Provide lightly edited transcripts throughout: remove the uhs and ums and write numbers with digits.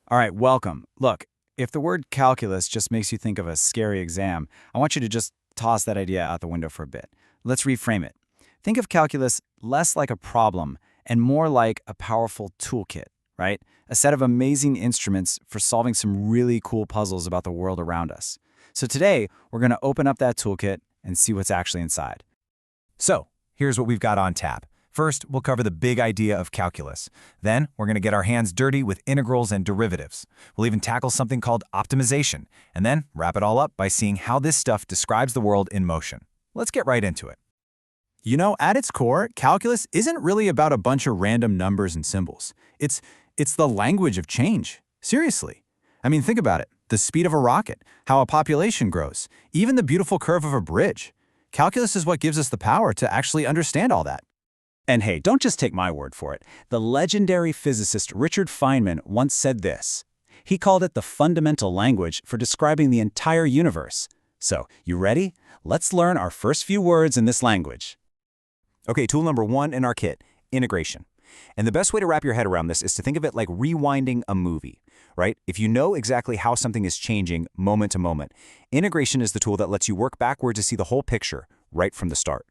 All right, welcome. Look, if the word calculus just makes you think of a scary exam, I want you to just toss that idea out the window for a bit. Let's reframe it. Think of calculus less like a problem and more like a powerful toolkit, right? A set of amazing instruments for solving some really cool puzzles about the world around us. So today, we're going to open up that toolkit and see what's actually inside. So, here's what we've got on tap. First, we'll cover the big idea of calculus. Then, we're going to get our hands dirty with integrals and derivatives. We'll even tackle something called optimization, and then wrap it all up by seeing how this stuff describes the world in motion. Let's get right into it. You know, at its core, calculus isn't really about a bunch of random numbers and symbols. It's the language of change. Seriously. I mean, think about it. The speed of a rocket, how a population grows, even the beautiful curve of a bridge. Calculus is what gives us the power to actually understand all that. And hey, don't just take my word for it. The legendary physicist Richard Feynman once said this. He called it the fundamental language for describing the entire universe. So, you ready? Let's learn our first few words in this language. Okay, tool number one in our kit, integration. And the best way to wrap your head around this is to think of it like rewinding a movie, right? If you know exactly how something is changing moment to moment, integration is the tool that lets you work backward to see the whole picture right from the start.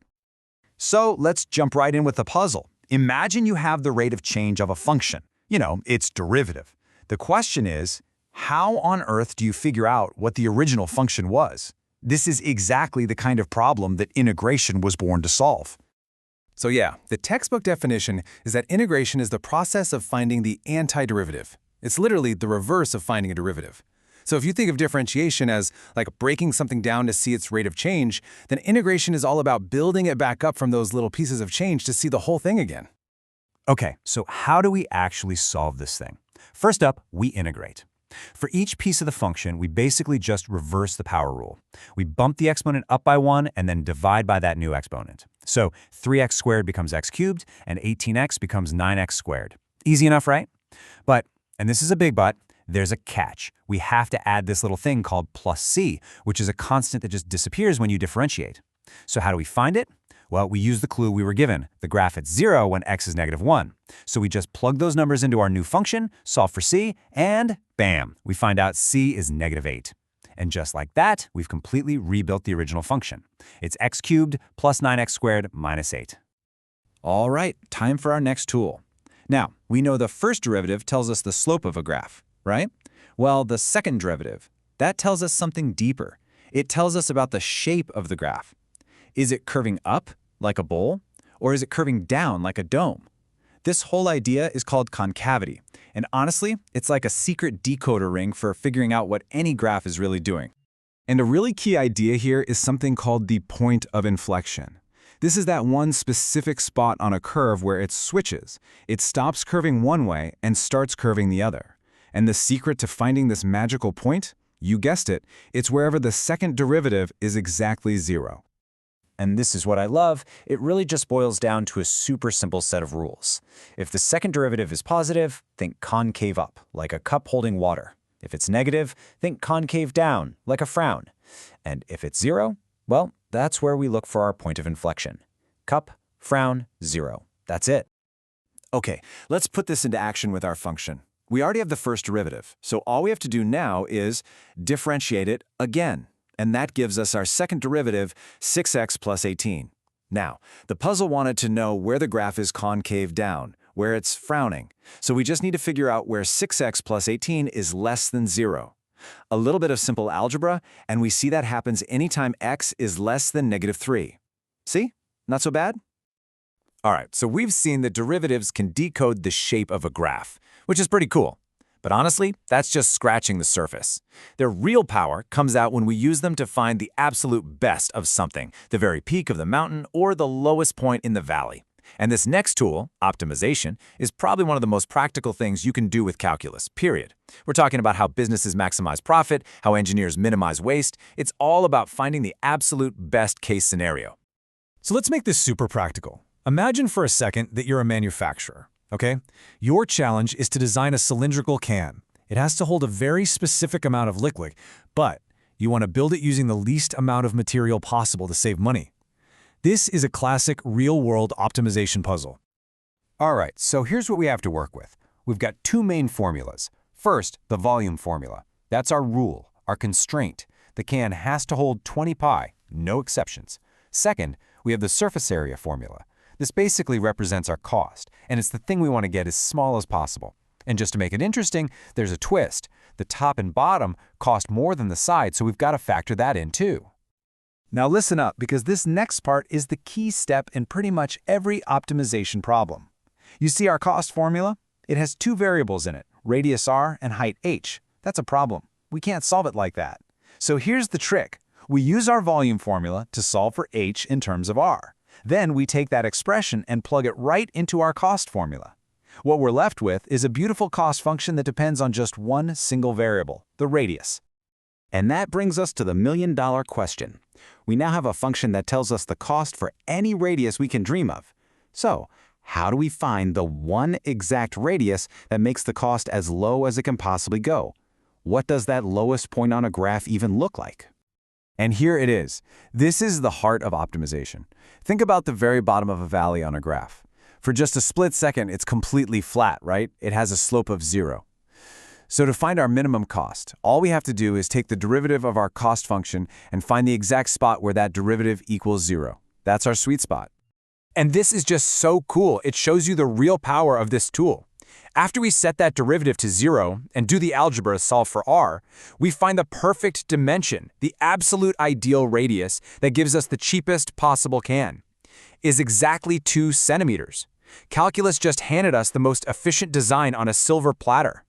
So let's jump right in with the puzzle. Imagine you have the rate of change of a function. You know, its derivative. The question is, how on earth do you figure out what the original function was? This is exactly the kind of problem that integration was born to solve. So yeah, the textbook definition is that integration is the process of finding the antiderivative. It's literally the reverse of finding a derivative. So if you think of differentiation as like breaking something down to see its rate of change, then integration is all about building it back up from those little pieces of change to see the whole thing again. Okay, so how do we actually solve this thing? First up, we integrate. For each piece of the function, we basically just reverse the power rule. We bump the exponent up by 1 and then divide by that new exponent. So 3x squared becomes x cubed, and 18x becomes 9x squared. Easy enough, right? But, and this is a big but, there's a catch. We have to add this little thing called plus c, which is a constant that just disappears when you differentiate. So how do we find it? Well, we use the clue we were given, the graph at 0 when x is -1. So we just plug those numbers into our new function, solve for c, and bam, we find out c is -8. And just like that, we've completely rebuilt the original function. It's x cubed plus 9x squared minus 8. All right, time for our next tool. Now, we know the first derivative tells us the slope of a graph, right? Well, the second derivative, that tells us something deeper. It tells us about the shape of the graph. Is it curving up, like a bowl, or is it curving down, like a dome? This whole idea is called concavity, and honestly, it's like a secret decoder ring for figuring out what any graph is really doing. And a really key idea here is something called the point of inflection. This is that one specific spot on a curve where it switches. It stops curving one way and starts curving the other. And the secret to finding this magical point? You guessed it, it's wherever the second derivative is exactly 0. And this is what I love, it really just boils down to a super simple set of rules. If the second derivative is positive, think concave up, like a cup holding water. If it's negative, think concave down, like a frown. And if it's 0, well, that's where we look for our point of inflection. Cup, frown, 0. That's it. Okay, let's put this into action with our function. We already have the first derivative, so all we have to do now is differentiate it again. And that gives us our second derivative, 6x plus 18. Now, the puzzle wanted to know where the graph is concave down, where it's frowning. So we just need to figure out where 6x plus 18 is less than 0. A little bit of simple algebra, and we see that happens anytime x is less than -3. See? Not so bad? All right, so we've seen that derivatives can decode the shape of a graph, which is pretty cool. But honestly, that's just scratching the surface. Their real power comes out when we use them to find the absolute best of something, the very peak of the mountain or the lowest point in the valley. And this next tool, optimization, is probably one of the most practical things you can do with calculus, period. We're talking about how businesses maximize profit, how engineers minimize waste. It's all about finding the absolute best case scenario. So let's make this super practical. Imagine for a second that you're a manufacturer. Okay? Your challenge is to design a cylindrical can. It has to hold a very specific amount of liquid, but you want to build it using the least amount of material possible to save money. This is a classic real-world optimization puzzle. All right, so here's what we have to work with. We've got two main formulas. First, the volume formula. That's our rule, our constraint. The can has to hold 20 pi, no exceptions. Second, we have the surface area formula. This basically represents our cost, and it's the thing we want to get as small as possible. And just to make it interesting, there's a twist. The top and bottom cost more than the side, so we've got to factor that in too. Now listen up, because this next part is the key step in pretty much every optimization problem. You see our cost formula? It has two variables in it, radius r and height h. That's a problem. We can't solve it like that. So here's the trick. We use our volume formula to solve for h in terms of r. Then we take that expression and plug it right into our cost formula. What we're left with is a beautiful cost function that depends on just one single variable, the radius. And that brings us to the million-dollar question. We now have a function that tells us the cost for any radius we can dream of. So, how do we find the one exact radius that makes the cost as low as it can possibly go? What does that lowest point on a graph even look like? And here it is. This is the heart of optimization. Think about the very bottom of a valley on a graph. For just a split second, it's completely flat, right? It has a slope of 0. So to find our minimum cost, all we have to do is take the derivative of our cost function and find the exact spot where that derivative equals 0. That's our sweet spot. And this is just so cool. It shows you the real power of this tool. After we set that derivative to 0 and do the algebra to solve for r, we find the perfect dimension, the absolute ideal radius that gives us the cheapest possible can, is exactly 2 centimeters. Calculus just handed us the most efficient design on a silver platter.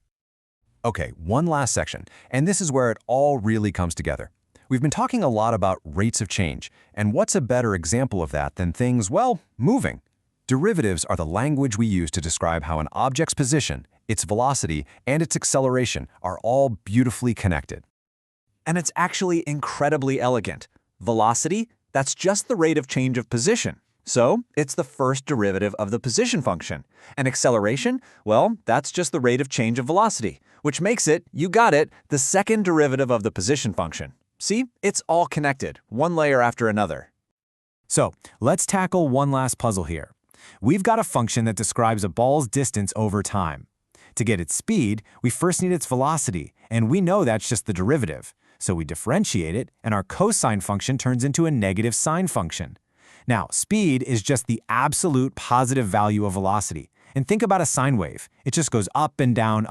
Okay, one last section, and this is where it all really comes together. We've been talking a lot about rates of change, and what's a better example of that than things, well, moving? Derivatives are the language we use to describe how an object's position, its velocity, and its acceleration are all beautifully connected. And it's actually incredibly elegant. Velocity, that's just the rate of change of position. So it's the first derivative of the position function. And acceleration, well, that's just the rate of change of velocity, which makes it, you got it, the second derivative of the position function. See, it's all connected, one layer after another. So let's tackle one last puzzle here. We've got a function that describes a ball's distance over time. To get its speed, we first need its velocity, and we know that's just the derivative. So we differentiate it, and our cosine function turns into a negative sine function. Now, speed is just the absolute positive value of velocity. And think about a sine wave. It just goes up and down,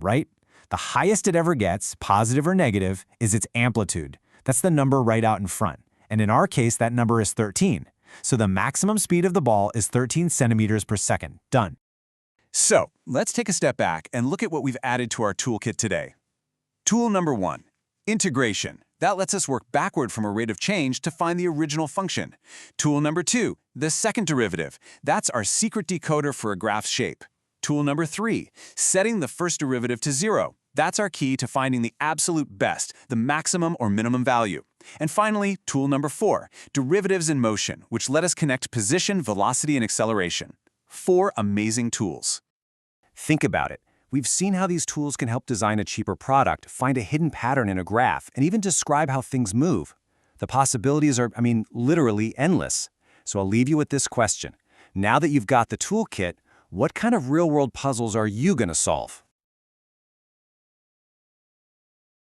right? The highest it ever gets, positive or negative, is its amplitude. That's the number right out in front. And in our case, that number is 13. So the maximum speed of the ball is 13 centimeters per second. Done. So let's take a step back and look at what we've added to our toolkit today. Tool number 1, integration. That lets us work backward from a rate of change to find the original function. Tool number 2, the second derivative. That's our secret decoder for a graph's shape. Tool number 3, setting the first derivative to 0. That's our key to finding the absolute best, the maximum or minimum value. And finally, tool number 4, derivatives in motion, which let us connect position, velocity, and acceleration. 4 amazing tools. Think about it. We've seen how these tools can help design a cheaper product, find a hidden pattern in a graph, and even describe how things move. The possibilities are, literally endless. So I'll leave you with this question. Now that you've got the toolkit, what kind of real-world puzzles are you going to solve?